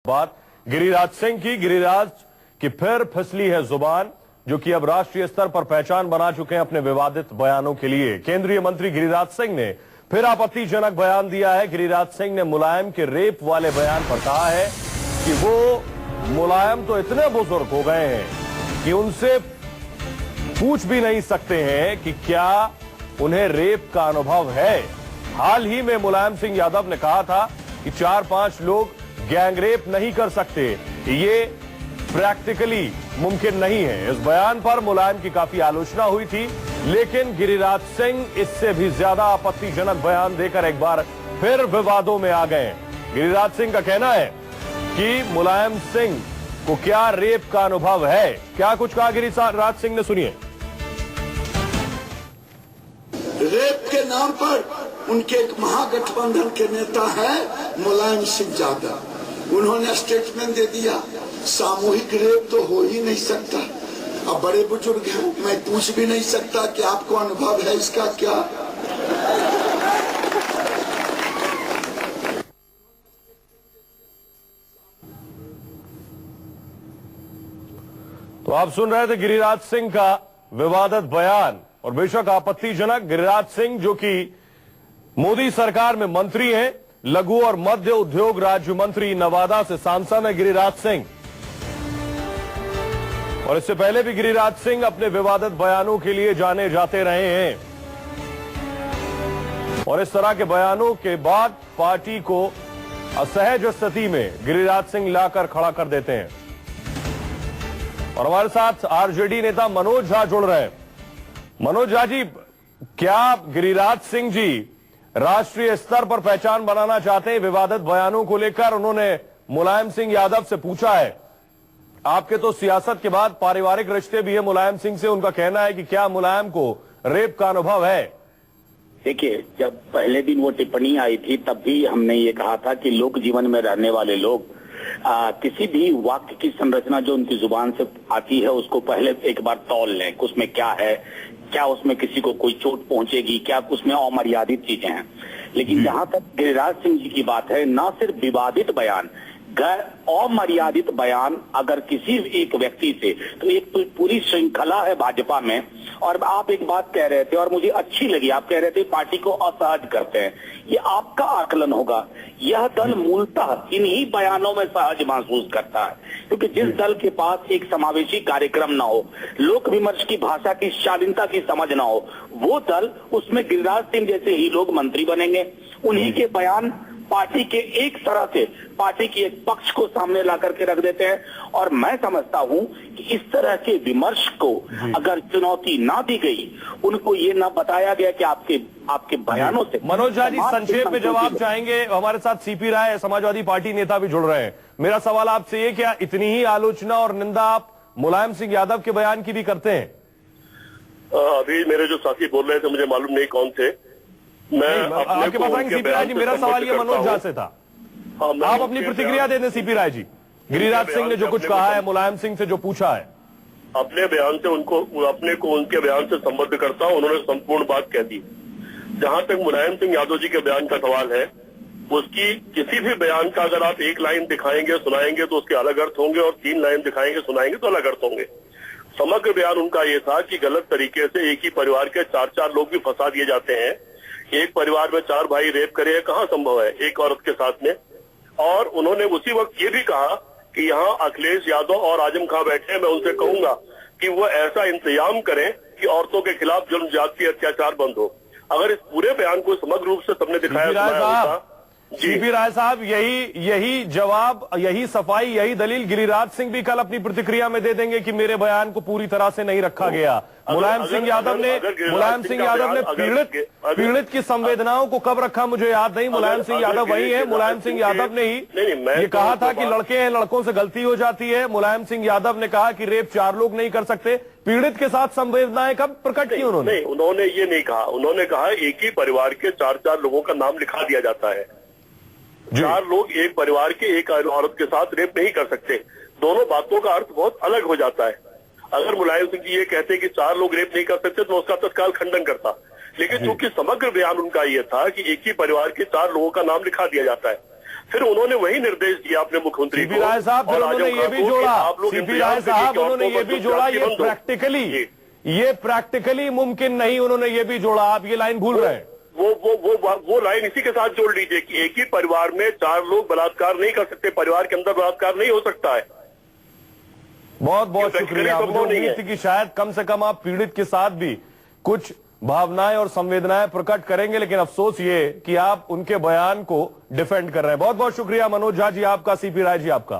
बात गिरिराज सिंह की। गिरिराज की फिर फिसली है जुबान, जो कि अब राष्ट्रीय स्तर पर पहचान बना चुके हैं अपने विवादित बयानों के लिए। केंद्रीय मंत्री गिरिराज सिंह ने फिर आपत्तिजनक बयान दिया है। गिरिराज सिंह ने मुलायम के रेप वाले बयान पर कहा है कि वो मुलायम तो इतने बुजुर्ग हो गए हैं कि उनसे पूछ भी नहीं सकते हैं कि क्या उन्हें रेप का अनुभव है। हाल ही में मुलायम सिंह यादव ने कहा था कि 4-5 लोग गैंगरेप नहीं कर सकते, ये प्रैक्टिकली मुमकिन नहीं है। इस बयान पर मुलायम की काफी आलोचना हुई थी, लेकिन गिरिराज सिंह इससे भी ज्यादा आपत्तिजनक बयान देकर एक बार फिर विवादों में आ गए। गिरिराज सिंह का कहना है कि मुलायम सिंह को क्या रेप का अनुभव है। क्या कुछ कहा गिरिराज सिंह ने, सुनिए। रेप के नाम पर उनके एक महागठबंधन के नेता है मुलायम सिंह यादव, उन्होंने स्टेटमेंट दे दिया सामूहिक रेप तो हो ही नहीं सकता। अब बड़े बुजुर्ग हैं, मैं पूछ भी नहीं सकता कि आपको अनुभव है इसका क्या। तो आप सुन रहे थे गिरिराज सिंह का विवादित बयान, और बेशक आपत्तिजनक। गिरिराज सिंह जो कि मोदी सरकार में मंत्री हैं, लघु और मध्य उद्योग राज्य मंत्री, नवादा से सांसद हैं गिरिराज सिंह। और इससे पहले भी गिरिराज सिंह अपने विवादित बयानों के लिए जाने जाते रहे हैं, और इस तरह के बयानों के बाद पार्टी को असहज स्थिति में गिरिराज सिंह लाकर खड़ा कर देते हैं। और हमारे साथ आरजेडी नेता मनोज झा जुड़ रहे हैं। मनोज झा जी, क्या गिरिराज सिंह जी राष्ट्रीय स्तर पर पहचान बनाना चाहते हैं विवादित बयानों को लेकर? उन्होंने मुलायम सिंह यादव से पूछा है। आपके तो सियासत के बाद पारिवारिक रिश्ते भी है मुलायम सिंह से, उनका कहना है कि क्या मुलायम को रेप का अनुभव है? देखिए, जब पहले दिन वो टिप्पणी आई थी तब भी हमने ये कहा था कि लोक जीवन में रहने वाले लोग किसी भी वाक्य की संरचना जो उनकी जुबान से आती है उसको पहले एक बार तौल लें कि उसमें क्या है, क्या उसमें किसी को कोई चोट पहुंचेगी, क्या उसमें अमर्यादित चीजें हैं। लेकिन जहां तक गिरिराज सिंह जी की बात है, ना सिर्फ विवादित बयान, अमर्यादित बयान अगर किसी एक व्यक्ति से, तो एक तो पूरी श्रृंखला है भाजपा में। और आप एक बात कह रहे थे और मुझे अच्छी लगी, आप कह रहे थे पार्टी को असहज करते हैं। ये आपका आकलन होगा, यह दल मूलतः इन्हीं बयानों में सहज महसूस करता है, क्योंकि जिस दल के पास एक समावेशी कार्यक्रम ना हो, लोक विमर्श की भाषा की शालीनता की समझ ना हो, वो दल, उसमें गिरिराज सिंह जैसे ही लोग मंत्री बनेंगे। उन्हीं के बयान पार्टी के एक तरह से पार्टी की एक पक्ष को सामने ला करके रख देते हैं। और मैं समझता हूं कि इस तरह के विमर्श को अगर चुनौती ना दी गई, उनको ये ना बताया गया कि आपके बयानों से। मनोज झा जी, संक्षेप में जवाब चाहेंगे? हमारे साथ सीपी राय समाजवादी पार्टी नेता भी जुड़ रहे हैं। मेरा सवाल आपसे ये, क्या इतनी ही आलोचना और निंदा आप मुलायम सिंह यादव के बयान की भी करते हैं? अभी मेरे जो साथी बोल रहे थे, मुझे मालूम नहीं कौन थे। मैं आपके पास आएंगे सीपी राय जी। मेरा सवाल ये मनोज झा से था। आप अपनी प्रतिक्रिया दे दें सीपी राय जी। गिरिराज सिंह ने जो कुछ कहा है, मुलायम सिंह से जो पूछा है, अपने बयान से अपने को उनके बयान से संबद्ध करता हूं। उन्होंने संपूर्ण बात कह दी। जहां तक मुलायम सिंह यादव जी के बयान का सवाल है, उसकी किसी भी बयान का अगर आप एक लाइन दिखाएंगे सुनाएंगे तो उसके अलग अर्थ होंगे, और 3 लाइन दिखाएंगे सुनाएंगे तो अलग अर्थ होंगे। समग्र बयान उनका ये था कि गलत तरीके से एक ही परिवार के 4-4 लोग भी फंसा दिए जाते हैं। एक परिवार में 4 भाई रेप करे, कहां संभव है एक औरत के साथ में। और उन्होंने उसी वक्त ये भी कहा कि यहाँ अखिलेश यादव और आजम खां बैठे हैं, मैं उनसे कहूंगा कि वो ऐसा इंतजाम करें कि औरतों के खिलाफ जुल्म ज्यादती अत्याचार बंद हो। अगर इस पूरे बयान को समग्र रूप से सबने दिखाया, सीपी राय साहब, यही जवाब, यही सफाई, यही दलील गिरिराज सिंह भी कल अपनी प्रतिक्रिया में दे देंगे कि मेरे बयान को पूरी तरह से नहीं रखा गया। मुलायम सिंह यादव ने पीड़ित की संवेदनाओं को कब रखा मुझे याद नहीं। मुलायम सिंह यादव वही है। मुलायम सिंह यादव ने ही ये कहा था कि लड़के हैं, लड़कों से गलती हो जाती है। मुलायम सिंह यादव ने कहा कि रेप 4 लोग नहीं कर सकते। पीड़ित के साथ संवेदनाएं कब प्रकट की उन्होंने? नहीं, उन्होंने ये नहीं कहा। उन्होंने कहा एक ही परिवार के 4-4 लोगों का नाम लिखा दिया जाता है। 4 लोग एक परिवार के एक औरत के साथ रेप नहीं कर सकते। दोनों बातों का अर्थ बहुत अलग हो जाता है। अगर मुलायम सिंह जी ये कहते कि 4 लोग रेप नहीं कर सकते तो उसका तत्काल खंडन करता। लेकिन चूंकि समग्र बयान उनका ये था कि एक ही परिवार के 4 लोगों का नाम लिखा दिया जाता है, फिर उन्होंने वही निर्देश दिया अपने मुख्यमंत्री सीपी राय साहब, फिर उन्होंने ये भी जोड़ा, सीपी राय साहब उन्होंने ये भी जोड़ा, ये प्रैक्टिकली मुमकिन नहीं, उन्होंने ये भी जोड़ा, आप ये लाइन भूल रहे हैं। वो लाइन इसी के साथ जोड़ लीजिए कि एक ही परिवार में 4 लोग बलात्कार नहीं कर सकते, परिवार के अंदर बलात्कार नहीं हो सकता है। बहुत बहुत शुक्रिया। मुझे उम्मीद थी कि शायद कम से कम आप पीड़ित के साथ भी कुछ भावनाएं और संवेदनाएं प्रकट करेंगे, लेकिन अफसोस ये कि आप उनके बयान को डिफेंड कर रहे हैं। बहुत बहुत शुक्रिया मनोज झा जी आपका, सीपी राय जी आपका।